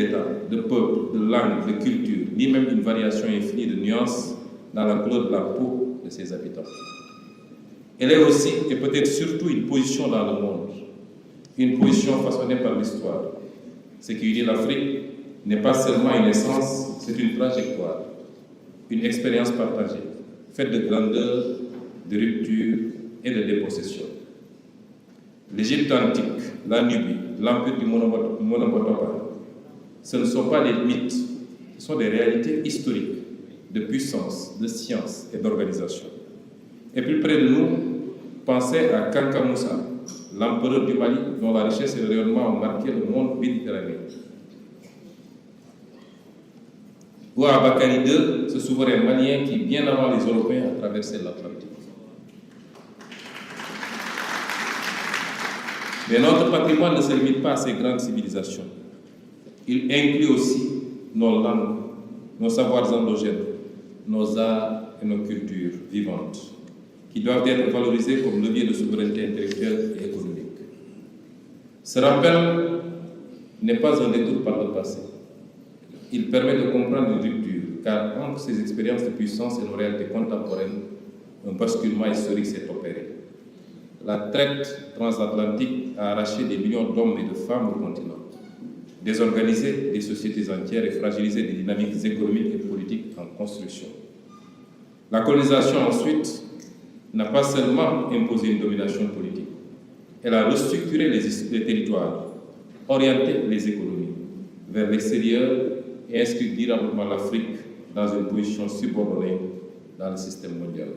d'États, de peuples, de langues, de cultures, ni même une variation infinie de nuances dans la couleur de la peau de ses habitants. Elle est aussi, et peut-être surtout, une position dans le monde, une position façonnée par l'histoire. Ce qui unit l'Afrique n'est pas seulement une essence, c'est une trajectoire, une expérience partagée, faite de grandeur, de rupture et de dépossession. L'Égypte antique, la Nubie, l'empire du Monomotapa, ce ne sont pas des mythes, ce sont des réalités historiques de puissance, de science et d'organisation. Et plus près de nous, pensez à Kanka Moussa, l'empereur du Mali, dont la richesse et le rayonnement ont marqué le monde méditerranéen. Ou à Bakary II, ce souverain malien qui, bien avant les Européens, a traversé l'Atlantique. Mais notre patrimoine ne se limite pas à ces grandes civilisations. Il inclut aussi nos langues, nos savoirs endogènes, nos arts et nos cultures vivantes, qui doivent être valorisés comme levier de souveraineté intellectuelle et économique. Ce rappel n'est pas un détour par le passé. Il permet de comprendre une rupture, car entre ces expériences de puissance et nos réalités contemporaines, un basculement historique s'est opéré. La traite transatlantique a arraché des millions d'hommes et de femmes au continent, désorganisé des sociétés entières et fragilisé des dynamiques économiques et politiques en construction. La colonisation, ensuite, n'a pas seulement imposé une domination politique, elle a restructuré les territoires, orienté les économies vers l'extérieur et inscrit durablement l'Afrique dans une position subordonnée dans le système mondial.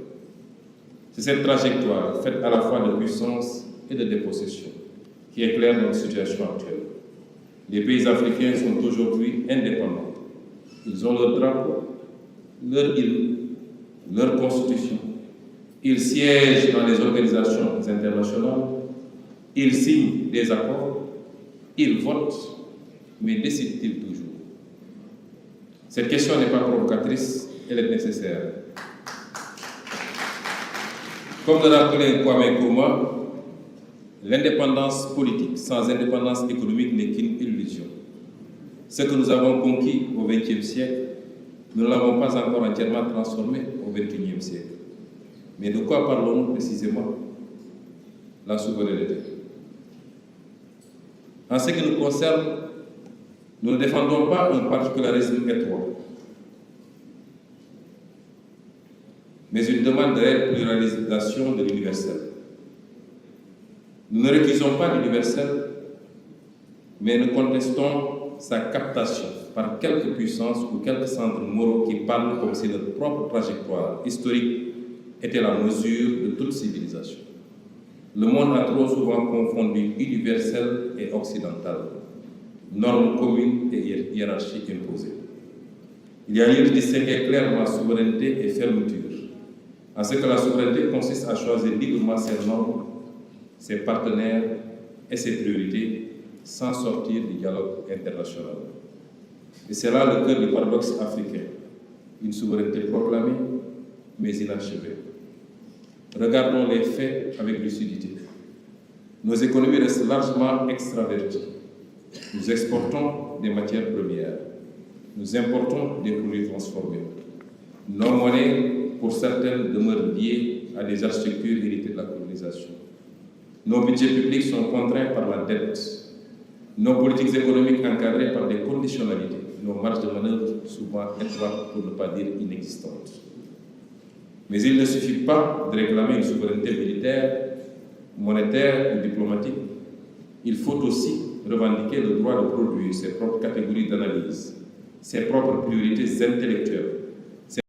C'est cette trajectoire, faite à la fois de puissance et de dépossession, qui éclaire notre situation actuelle. Les pays africains sont aujourd'hui indépendants. Ils ont leur drapeau, leur hymne, leur constitution. Ils siègent dans les organisations internationales, ils signent des accords, ils votent, mais décident-ils toujours? Cette question n'est pas provocatrice, elle est nécessaire. Comme le rappelait Kwame Nkrumah, l'indépendance politique sans indépendance économique n'est qu'une illusion. Ce que nous avons conquis au XXe siècle, nous ne l'avons pas encore entièrement transformé au XXIe siècle. Mais de quoi parlons-nous précisément? La souveraineté. En ce qui nous concerne, nous ne défendons pas un particularisme étroit, mais une demande de réelle pluralisation de l'universel. Nous ne récusons pas l'universel, mais nous contestons sa captation par quelques puissances ou quelques centres moraux qui parlent comme si notre propre trajectoire historique était la mesure de toute civilisation. Le monde a trop souvent confondu universel et occidental, normes communes et hiérarchies imposées. Il y a lieu de distinguer clairement souveraineté et fermeture, en ce que la souveraineté consiste à choisir librement ses normes, ses partenaires et ses priorités, sans sortir du dialogue international. Et c'est là le cœur du paradoxe africain, une souveraineté proclamée, mais inachevée. Regardons les faits avec lucidité. Nos économies restent largement extraverties. Nous exportons des matières premières. Nous importons des produits transformés. Nos monnaies, pour certaines, demeurent liées à des architectures héritées de la colonisation. Nos budgets publics sont contraints par la dette. Nos politiques économiques encadrées par des conditionnalités. Nos marges de manœuvre souvent étroites, pour ne pas dire inexistantes. Mais il ne suffit pas de réclamer une souveraineté militaire, monétaire ou diplomatique. Il faut aussi revendiquer le droit de produire ses propres catégories d'analyse, ses propres priorités intellectuelles,